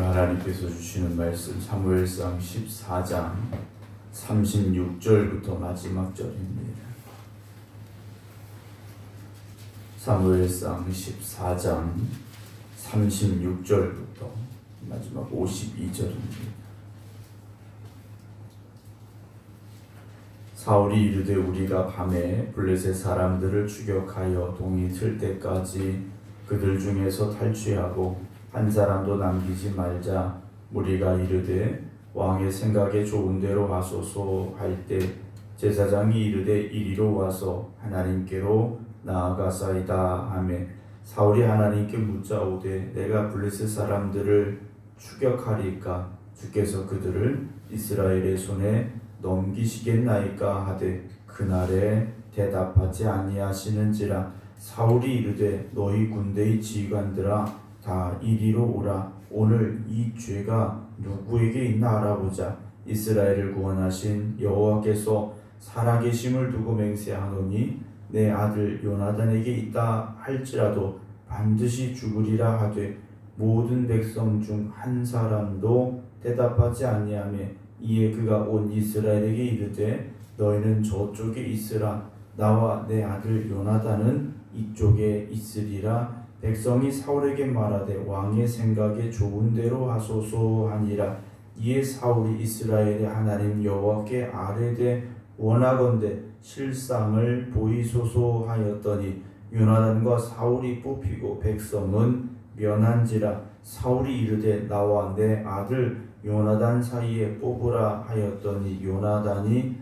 하나님께서 주시는 말씀 사무엘상 14장 36절부터 마지막 절입니다. 사무엘상 14장 36절부터 마지막 52절입니다. 사울이 이르되 우리가 밤에 블레셋 사람들을 추격하여 동이 틀 때까지 그들 중에서 탈취하고 한 사람도 남기지 말자. 무리가 이르되 왕의 생각에 좋은 대로 하소서 할 때 제사장이 이르되 이리로 와서 하나님께로 나아가사이다 하매 사울이 하나님께 묻자오되 내가 블레셋 사람들을 추격하리까 주께서 그들을 이스라엘의 손에 넘기시겠나이까 하되 그날에 대답하지 아니하시는지라. 사울이 이르되 너희 군대의 지휘관들아 다 이리로 오라. 오늘 이 죄가 누구에게 있나 알아보자. 이스라엘을 구원하신 여호와께서 살아계심을 두고 맹세하노니 내 아들 요나단에게 있다 할지라도 반드시 죽으리라 하되 모든 백성 중 한 사람도 대답하지 아니하며 이에 그가 온 이스라엘에게 이르되 너희는 저쪽에 있으라. 나와 내 아들 요나단은 이쪽에 있으리라. 백성이 사울에게 말하되 왕의 생각에 좋은 대로 하소서 하니라. 이에 사울이 이스라엘의 하나님 여호와께 아뢰되 원하건대 실상을 보이소서 하였더니 요나단과 사울이 뽑히고 백성은 면한지라. 사울이 이르되 나와 내 아들 요나단 사이에 뽑으라 하였더니 요나단이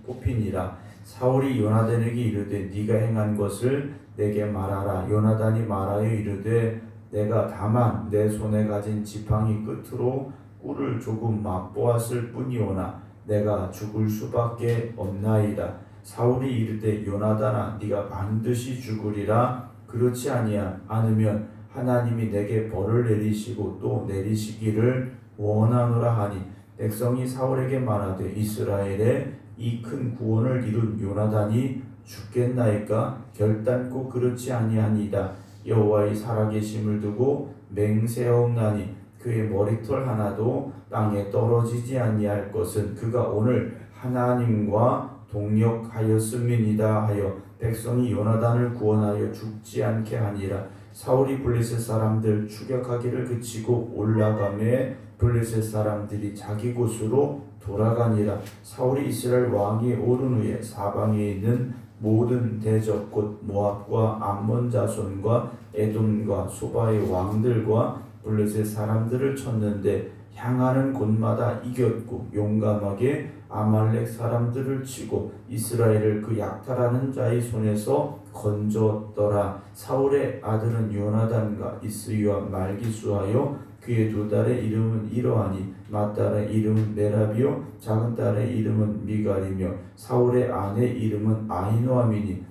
뽑히니라. 사울이 요나단에게 이르되 네가 행한 것을 내게 말하라. 요나단이 말하여 이르되 내가 다만 내 손에 가진 지팡이 끝으로 꿀을 조금 맛보았을 뿐이오나 내가 죽을 수밖에 없나이다. 사울이 이르되 요나단아 네가 반드시 죽으리라. 그렇지 않으면 하나님이 내게 벌을 내리시고 또 내리시기를 원하노라 하니 백성이 사울에게 말하되 이스라엘의 이 큰 구원을 이룬 요나단이 죽겠나이까? 결단코 그렇지 아니하니이다. 여호와의 살아계심을 두고 맹세하옵나니 그의 머리털 하나도 땅에 떨어지지 아니할 것은 그가 오늘 하나님과 동역하였음이니이다 하여 백성이 요나단을 구원하여 죽지 않게 하니라. 사울이 블레셋 사람들 추격하기를 그치고 올라가매 블레셋 사람들이 자기 곳으로 돌아가니라. 사울이 이스라엘 왕이 오른 후에 사방에 있는 모든 대적 곧 모압과 암몬 자손과 에돔과 소바의 왕들과 블레셋 사람들을 쳤는데 향하는 곳마다 이겼고 용감하게 아말렉 사람들을 치고 이스라엘을 그 약탈하는 자의 손에서 건졌더라. 사울의 아들은 요나단과 이스위와 말기수하여 그의 두 딸의 이름은 이러하니 맏딸의 이름은 메라비요 작은 딸의 이름은 미갈이며 사울의 아내 이름은 아히노아미니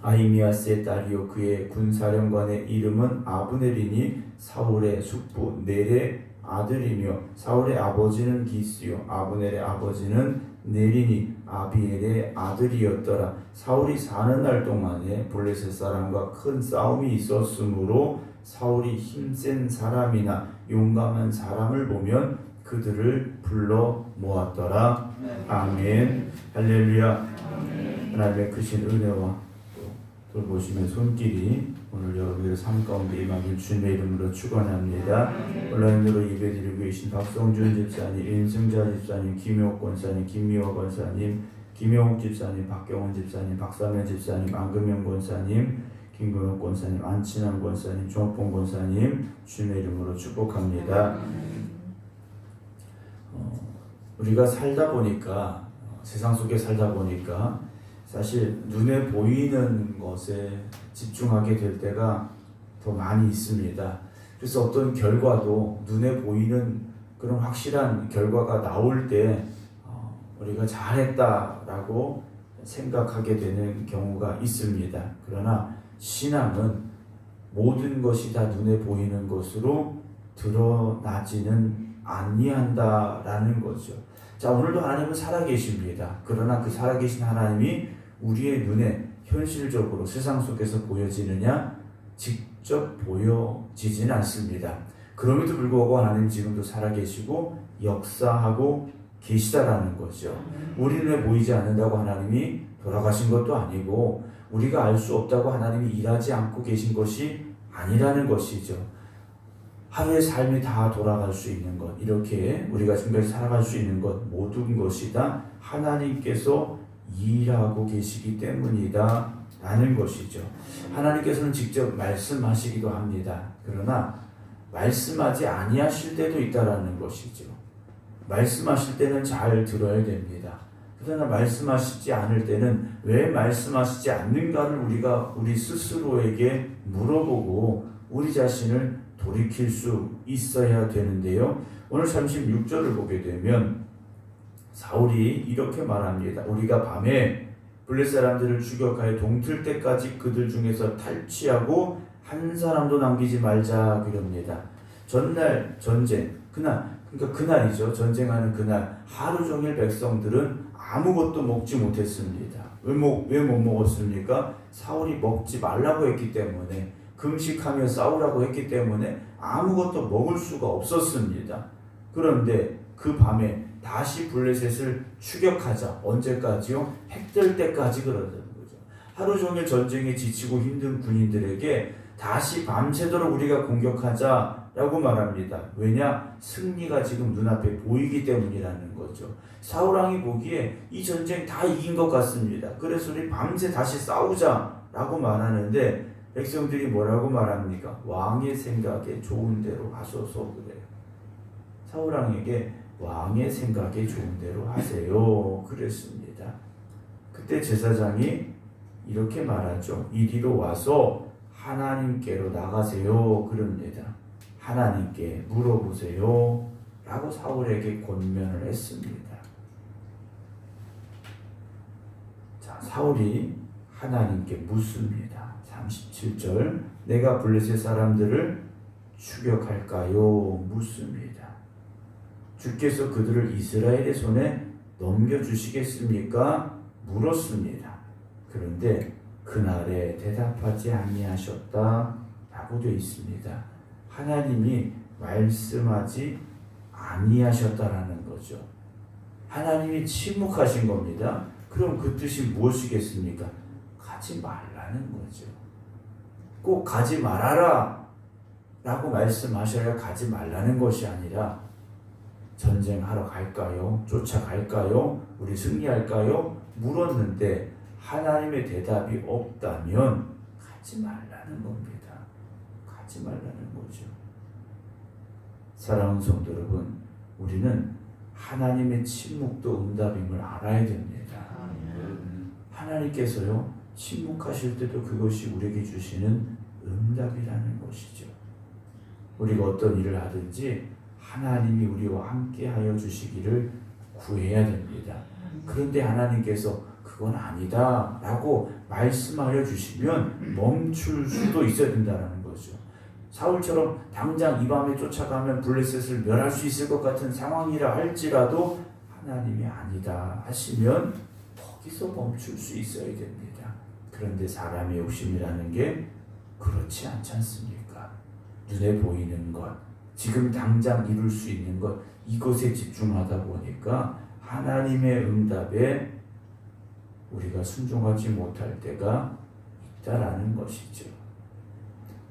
아히미아스의 딸이요 그의 군사령관의 이름은 아브넬이니 사울의 숙부 넬의 아들이며 사울의 아버지는 기스요 아브넬의 아버지는 넬이니 아비엘의 아들이었더라. 사울이 사는 날 동안에 블레셋 사람과 큰 싸움이 있었으므로 사울이 힘센 사람이나 용감한 사람을 보면 그들을 불러 모았더라. 아멘. 할렐루야. 하나님의 크신 은혜와 돌보시면 손길이 오늘 여러분의 삶 가운데 임하길 주님의 이름으로 축원합니다. 온라인으로 예배드리고 계신 박성준 집사님, 임승자 집사님, 김효옥 권사님, 김미화 권사님, 김영욱 집사님, 박경원 집사님, 박사면 집사님, 안금영 권사님, 김근호 권사님, 안친환 권사님, 종옥봉 권사님 주님의 이름으로 축복합니다. 우리가 살다 보니까 세상 속에 살다 보니까 사실 눈에 보이는 것에 집중하게 될 때가 더 많이 있습니다. 그래서 어떤 결과도 눈에 보이는 그런 확실한 결과가 나올 때 우리가 잘했다라고 생각하게 되는 경우가 있습니다. 그러나 신앙은 모든 것이 다 눈에 보이는 것으로 드러나지는 아니한다라는 거죠. 자, 오늘도 하나님은 살아계십니다. 그러나 그 살아계신 하나님이 우리의 눈에 현실적으로 세상 속에서 보여지느냐? 직접 보여지지는 않습니다. 그럼에도 불구하고 하나님 지금도 살아계시고 역사하고 계시다라는 거죠. 우리는 보이지 않는다고 하나님이 돌아가신 것도 아니고 우리가 알 수 없다고 하나님이 일하지 않고 계신 것이 아니라는 것이죠. 하루의 삶이 다 돌아갈 수 있는 것, 이렇게 우리가 지금까지 살아갈 수 있는 것, 모든 것이 다 하나님께서 일하고 계시기 때문이다 라는 것이죠. 하나님께서는 직접 말씀하시기도 합니다. 그러나 말씀하지 아니하실 때도 있다라는 것이죠. 말씀하실 때는 잘 들어야 됩니다. 그러나 말씀하시지 않을 때는 왜 말씀하시지 않는가를 우리가 우리 스스로에게 물어보고 우리 자신을 돌이킬 수 있어야 되는데요. 오늘 36절을 보게 되면 사울이 이렇게 말합니다. 우리가 밤에 블레셋 사람들을 추격하여 동틀 때까지 그들 중에서 탈취하고 한 사람도 남기지 말자 그럽니다. 전날 전쟁, 그날이죠. 전쟁하는 그날 하루 종일 백성들은 아무것도 먹지 못했습니다. 왜 못 먹었습니까? 사울이 먹지 말라고 했기 때문에, 금식하며 싸우라고 했기 때문에 아무것도 먹을 수가 없었습니다. 그런데 그 밤에 다시 블레셋을 추격하자. 언제까지요? 해 뜰 때까지 그러는 거죠. 하루 종일 전쟁에 지치고 힘든 군인들에게 다시 밤새도록 우리가 공격하자라고 말합니다. 왜냐? 승리가 지금 눈앞에 보이기 때문이라는 거죠. 사울왕이 보기에 이 전쟁 다 이긴 것 같습니다. 그래서 우리 밤새 다시 싸우자라고 말하는데 백성들이 뭐라고 말합니까? 왕의 생각에 좋은 대로 하소서 그래요. 사울왕에게 왕의 생각에 좋은 대로 하세요 그랬습니다. 그때 제사장이 이렇게 말하죠. 이리로 와서 하나님께로 나가세요 그럽니다. 하나님께 물어보세요 라고 사울에게 권면을 했습니다. 자, 사울이 하나님께 묻습니다. 37절 내가 블레셋 사람들을 추격할까요? 묻습니다. 주께서 그들을 이스라엘의 손에 넘겨주시겠습니까? 물었습니다. 그런데 그날에 대답하지 아니하셨다 라고 되어 있습니다. 하나님이 말씀하지 아니하셨다라는 거죠. 하나님이 침묵하신 겁니다. 그럼 그 뜻이 무엇이겠습니까? 가지 말라는 거죠. 꼭 가지 말아라 라고 말씀하셔야 가지 말라는 것이 아니라 전쟁하러 갈까요? 쫓아갈까요? 우리 승리할까요? 물었는데 하나님의 대답이 없다면 가지 말라는 겁니다. 가지 말라는 거죠. 사랑하는 성도 여러분, 우리는 하나님의 침묵도 응답임을 알아야 됩니다. 하나님께서요, 침묵하실 때도 그것이 우리에게 주시는 응답이라는 것이죠. 우리가 어떤 일을 하든지 하나님이 우리와 함께 하여 주시기를 구해야 됩니다. 그런데 하나님께서 그건 아니다 라고 말씀하여 주시면 멈출 수도 있어야 된다는 거죠. 사울처럼 당장 이 밤에 쫓아가면 블레셋을 멸할 수 있을 것 같은 상황이라 할지라도 하나님이 아니다 하시면 거기서 멈출 수 있어야 됩니다. 그런데 사람의 욕심이라는 게 그렇지 않지 않습니까? 눈에 보이는 것, 지금 당장 이룰 수 있는 것, 이것에 집중하다 보니까 하나님의 응답에 우리가 순종하지 못할 때가 있다라는 것이죠.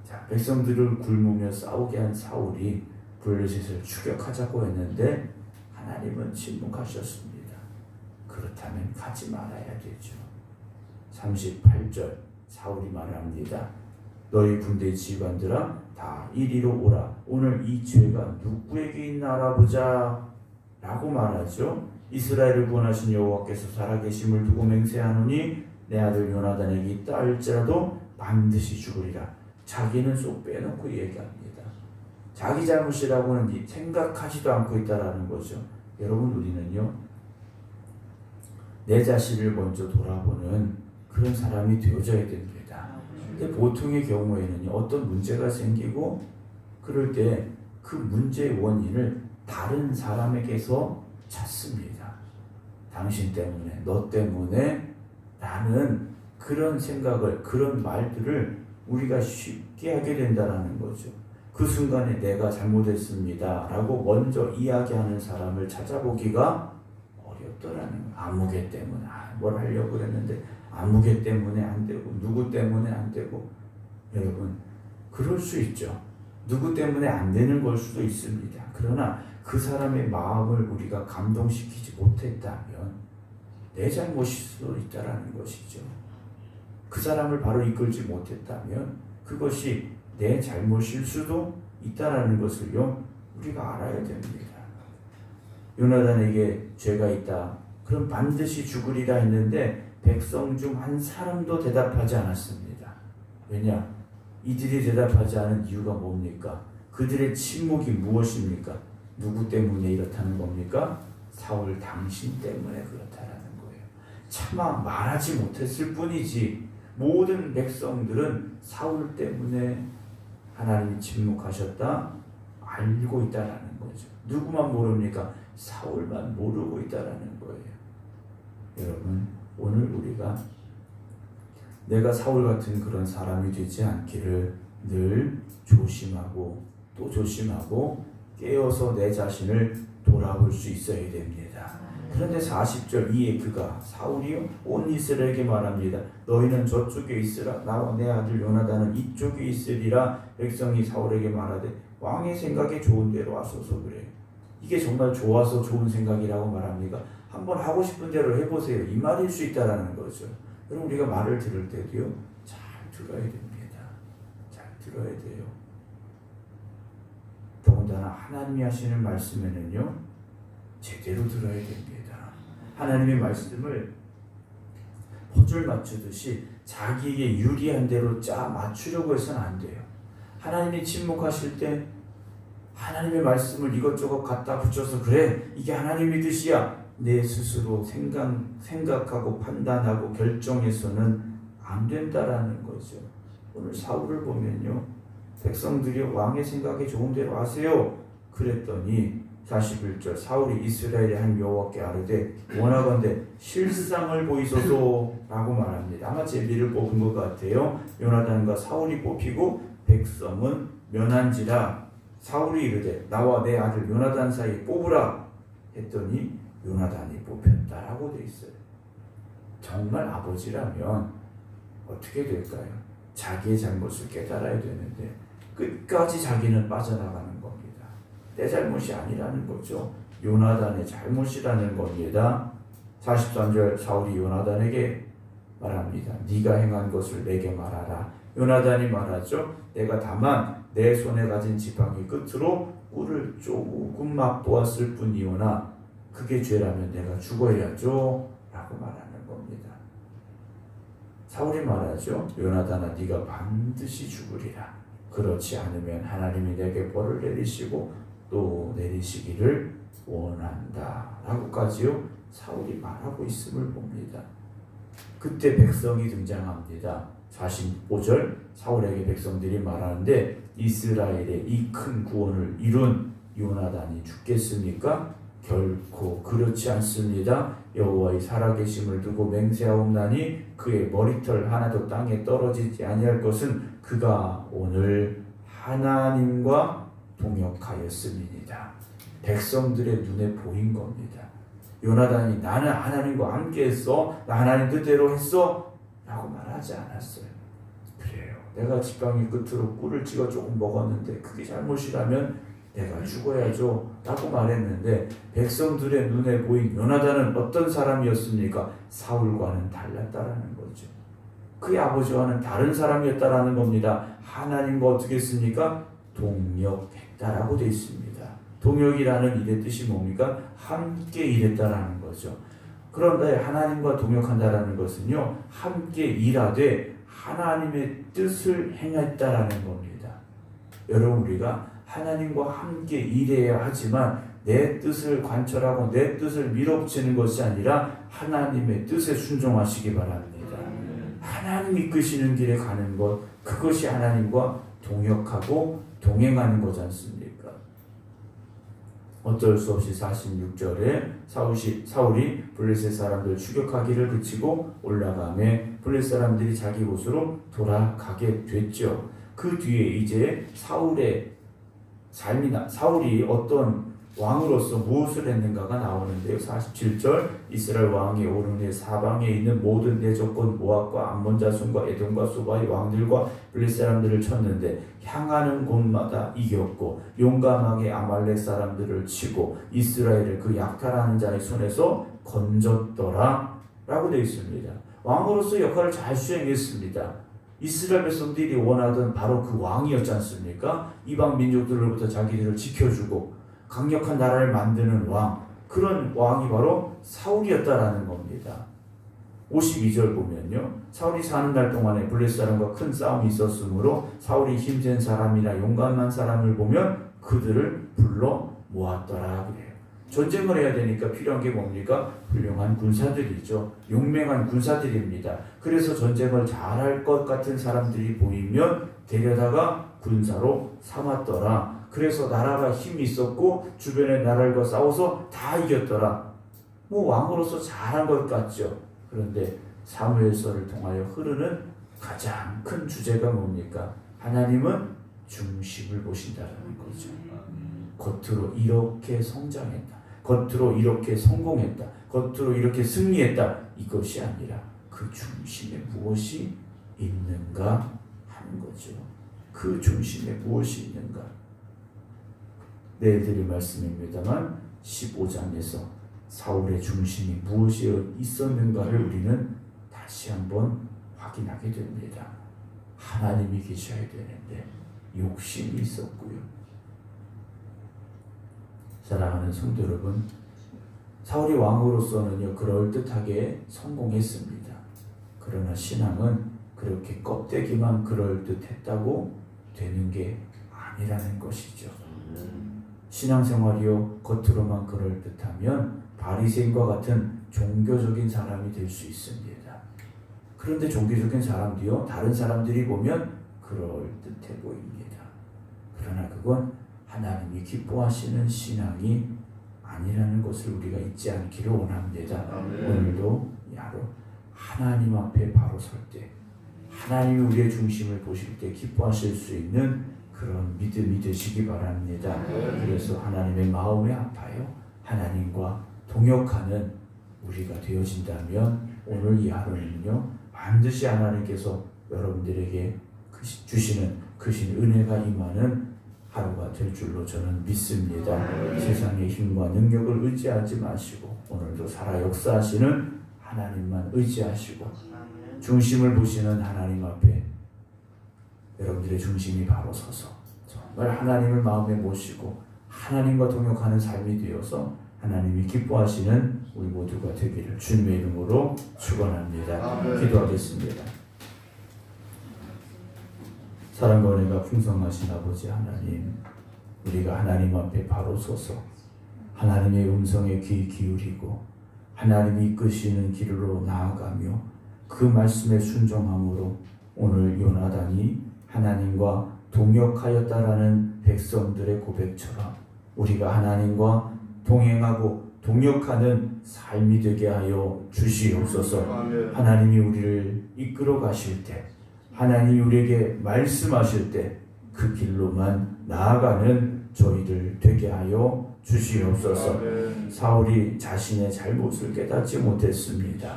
자, 백성들을 굶으며 싸우게 한 사울이 블레셋을 추격하자고 했는데 하나님은 침묵하셨습니다. 그렇다면 가지 말아야 되죠. 38절 사울이 말합니다. 너희 군대 지휘관들아 다 이리로 오라. 오늘 이 죄가 누구에게 있나 알아보자 라고 말하죠. 이스라엘을 구원하신 여호와께서 살아계심을 두고 맹세하노니 내 아들 요나단에게 있다 할지라도 반드시 죽으리라. 자기는 쏙 빼놓고 얘기합니다. 자기 잘못이라고는 생각하지도 않고 있다라는 거죠. 여러분, 우리는요, 내 자신을 먼저 돌아보는 그런 사람이 되어져야 됩니다. 근데 보통의 경우에는 어떤 문제가 생기고 그럴 때 그 문제의 원인을 다른 사람에게서 찾습니다. 당신 때문에, 너 때문에 라는 그런 생각을, 그런 말들을 우리가 쉽게 하게 된다는 거죠. 그 순간에 내가 잘못했습니다 라고 먼저 이야기하는 사람을 찾아보기가 어렵더라는 거예요. 아무개 때문에 뭘 하려고 그랬는데 아무개 때문에 안 되고 누구 때문에 안 되고. 여러분, 그럴 수 있죠. 누구 때문에 안 되는 걸 수도 있습니다. 그러나 그 사람의 마음을 우리가 감동시키지 못했다면 내 잘못일 수도 있다라는 것이죠. 그 사람을 바로 이끌지 못했다면 그것이 내 잘못일 수도 있다라는 것을요, 우리가 알아야 됩니다. 요나단에게 죄가 있다. 그럼 반드시 죽으리라 했는데 백성 중 한 사람도 대답하지 않았습니다. 왜냐? 이들이 대답하지 않은 이유가 뭡니까? 그들의 침묵이 무엇입니까? 누구 때문에 이렇다는 겁니까? 사울 당신 때문에 그렇다라는 거예요. 차마 말하지 못했을 뿐이지 모든 백성들은 사울 때문에 하나님이 침묵하셨다 알고 있다라는 거죠. 누구만 모릅니까? 사울만 모르고 있다라는 거예요. 여러분, 오늘 우리가 내가 사울 같은 그런 사람이 되지 않기를 늘 조심하고 또 조심하고 깨어서 내 자신을 돌아볼 수 있어야 됩니다. 그런데 40절 이에 그가 사울이요 온 이스라엘에게 말합니다. 너희는 저쪽에 있으라 나와 내 아들 요나단은 이쪽에 있으리라. 백성이 사울에게 말하되 왕의 생각에 좋은 대로 하소서. 그래. 이게 정말 좋아서 좋은 생각이라고 말합니까? 한번 하고 싶은 대로 해보세요. 이 말일 수 있다라는 거죠. 그럼 우리가 말을 들을 때도요, 잘 들어야 됩니다. 잘 들어야 돼요. 더군다나 하나님이 하시는 말씀에는요, 제대로 들어야 됩니다. 하나님의 말씀을 퍼즐 맞추듯이 자기에게 유리한 대로 짜 맞추려고 해서는 안 돼요. 하나님이 침묵하실 때 하나님의 말씀을 이것저것 갖다 붙여서 그래 이게 하나님의 뜻이야 내 스스로 생각하고 판단하고 결정해서는 안 된다라는 거죠. 오늘 사울을 보면요, 백성들이 왕의 생각에 좋은 대로 하세요 그랬더니 41절 사울이 이스라엘의 한 여호와께 아뢰되 원하건대 실상을 보이소서 라고 말합니다. 아마 제비를 뽑은 것 같아요. 요나단과 사울이 뽑히고 백성은 면한지라. 사울이 이르되 나와 내 아들 요나단 사이에 뽑으라 했더니 요나단이 뽑혔다라고 돼 있어요. 정말 아버지라면 어떻게 될까요? 자기의 잘못을 깨달아야 되는데 끝까지 자기는 빠져나가는 겁니다. 내 잘못이 아니라는 거죠. 요나단의 잘못이라는 겁니다. 43절 사울이 요나단에게 말합니다. 네가 행한 것을 내게 말하라. 요나단이 말하죠. 내가 다만 내 손에 가진 지팡이 끝으로 꿀을 조금 맛보았을 뿐이오나 그게 죄라면 내가 죽어야죠 라고 말하는 겁니다. 사울이 말하죠. 요나단아 네가 반드시 죽으리라. 그렇지 않으면 하나님이 내게 벌을 내리시고 또 내리시기를 원한다 라고까지요 사울이 말하고 있음을 봅니다. 그때 백성이 등장합니다. 45절 사울에게 백성들이 말하는데 이스라엘의 이 큰 구원을 이룬 요나단이 죽겠습니까? 결코 그렇지 않습니다. 여호와의 살아계심을 두고 맹세하옵나니 그의 머리털 하나도 땅에 떨어지지 아니할 것은 그가 오늘 하나님과 동역하였음이니이다. 백성들의 눈에 보인 겁니다. 요나단이 나는 하나님과 함께 했어, 나 하나님 뜻대로 했어 라고 말하지 않았어요. 그래요, 내가 지팡이 끝으로 꿀을 찍어 조금 먹었는데 그게 잘못이라면 내가 죽어야죠 라고 말했는데 백성들의 눈에 보인 요나단은 어떤 사람이었습니까? 사울과는 달랐다라는 거죠. 그의 아버지와는 다른 사람이었다라는 겁니다. 하나님과 어떻게 했습니까? 동역했다라고 되어 있습니다. 동역이라는 일의 뜻이 뭡니까? 함께 일했다라는 거죠. 그런데 하나님과 동역한다라는 것은요, 함께 일하되 하나님의 뜻을 행했다라는 겁니다. 여러분, 우리가 하나님과 함께 일해야 하지만 내 뜻을 관철하고 내 뜻을 밀어붙이는 것이 아니라 하나님의 뜻에 순종하시기 바랍니다. 하나님 이끄시는 길에 가는 것, 그것이 하나님과 동역하고 동행하는 거지 않습니까? 어쩔 수 없이 46절에 사울이 블레셋 사람들 추격하기를 그치고 올라가매 블레셋 사람들이 자기 곳으로 돌아가게 됐죠. 그 뒤에 이제 사울의 삶이나 사울이 어떤 왕으로서 무엇을 했는가가 나오는데요. 47절 이스라엘 왕이 오른 후에 사방에 있는 모든 대적권 모압과 암몬 자손과 에돔과 소바의 왕들과 블레 사람들을 쳤는데 향하는 곳마다 이겼고 용감하게 아말렉 사람들을 치고 이스라엘을 그 약탈하는 자의 손에서 건졌더라 라고 되어 있습니다. 왕으로서 역할을 잘 수행했습니다. 이스라엘 백성들이 원하던 바로 그 왕이었지 않습니까? 이방 민족들로부터 자기들을 지켜주고 강력한 나라를 만드는 왕, 그런 왕이 바로 사울이었다라는 겁니다. 52절 보면요, 사울이 사는 날 동안에 블레 사람과 큰 싸움이 있었으므로 사울이 힘센 사람이나 용감한 사람을 보면 그들을 불러 모았더라 그래요. 전쟁을 해야 되니까 필요한 게 뭡니까? 훌륭한 군사들이죠. 용맹한 군사들입니다. 그래서 전쟁을 잘할 것 같은 사람들이 보이면 데려다가 군사로 삼았더라. 그래서 나라가 힘이 있었고 주변의 나라들과 싸워서 다 이겼더라. 왕으로서 잘한 것 같죠. 그런데 사무엘서를 통하여 흐르는 가장 큰 주제가 뭡니까? 하나님은 중심을 보신다는 거죠. 겉으로 이렇게 성장했다, 겉으로 이렇게 성공했다, 겉으로 이렇게 승리했다, 이것이 아니라 그 중심에 무엇이 있는가 하는 거죠. 그 중심에 무엇이 있는가. 내일 드릴 말씀입니다만 15장에서 사울의 중심이 무엇이 있었는가를 우리는 다시 한번 확인하게 됩니다. 하나님이 계셔야 되는데 욕심이 있었고요. 사랑하는 성도 여러분, 사울이 왕으로서는요 그럴듯하게 성공했습니다. 그러나 신앙은 그렇게 껍데기만 그럴듯했다고 되는 게 아니라는 것이죠. 신앙생활이요 겉으로만 그럴듯하면 바리새인과 같은 종교적인 사람이 될 수 있습니다. 그런데 종교적인 사람도요 다른 사람들이 보면 그럴듯해 보입니다. 그러나 그건 하나님이 기뻐하시는 신앙이 아니라는 것을 우리가 잊지 않기를 원합니다. 오늘도 이 하루 하나님 앞에 바로 설 때, 하나님이 우리의 중심을 보실 때 기뻐하실 수 있는 그런 믿음이 되시기 바랍니다. 그래서 하나님의 마음에 아파요. 하나님과 동역하는 우리가 되어진다면 오늘 이 하루는요 반드시 하나님께서 여러분들에게 주시는 크신 은혜가 임하는 하루가 될 줄로 저는 믿습니다. 세상의 힘과 능력을 의지하지 마시고 오늘도 살아 역사하시는 하나님만 의지하시고 중심을 보시는 하나님 앞에 여러분들의 중심이 바로 서서 정말 하나님을 마음에 모시고 하나님과 동역하는 삶이 되어서 하나님이 기뻐하시는 우리 모두가 되기를 주님의 이름으로 축원합니다. 기도하겠습니다. 사랑과 은혜가 풍성하신 아버지 하나님, 우리가 하나님 앞에 바로 서서 하나님의 음성에 귀 기울이고 하나님이 이끄시는 길로 나아가며 그 말씀에 순종함으로 오늘 요나단이 하나님과 동역하였다라는 백성들의 고백처럼 우리가 하나님과 동행하고 동역하는 삶이 되게 하여 주시옵소서. 하나님이 우리를 이끌어 가실 때, 하나님이 우리에게 말씀하실 때 그 길로만 나아가는 저희들 되게 하여 주시옵소서. 사울이 자신의 잘못을 깨닫지 못했습니다.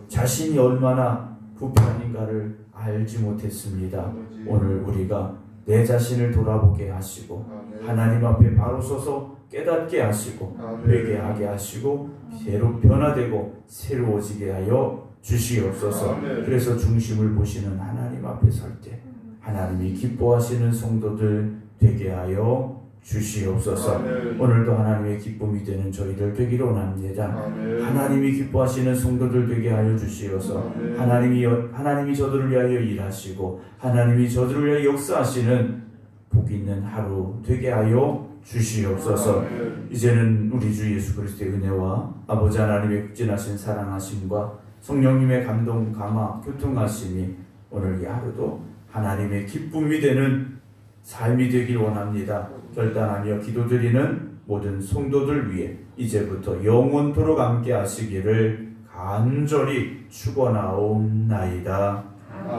자신이 얼마나 부패한가를 알지 못했습니다. 오늘 우리가 내 자신을 돌아보게 하시고 하나님 앞에 바로 서서 깨닫게 하시고 회개하게 하시고 새로 변화되고 새로워지게 하여 주시옵소서. 그래서 중심을 보시는 하나님 앞에 설 때 하나님이 기뻐하시는 성도들 되게 하여 주시옵소서. 오늘도 하나님의 기쁨이 되는 저희들 되기를 원합니다. 하나님이 기뻐하시는 성도들 되게 하여 주시옵소서. 하나님이 저들을 위하여 일하시고 하나님이 저들을 위하여 역사하시는 복 있는 하루 되게 하여 주시옵소서. 이제는 우리 주 예수 그리스도의 은혜와 아버지 하나님의 극진하신 사랑하심과 성령님의 감동 감화 교통하심이 오늘 이 하루도 하나님의 기쁨이 되는 삶이 되길 원합니다. 결단하며 기도드리는 모든 성도들 위해 이제부터 영원토록 함께 하시기를 간절히 축원하옵나이다.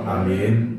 아멘.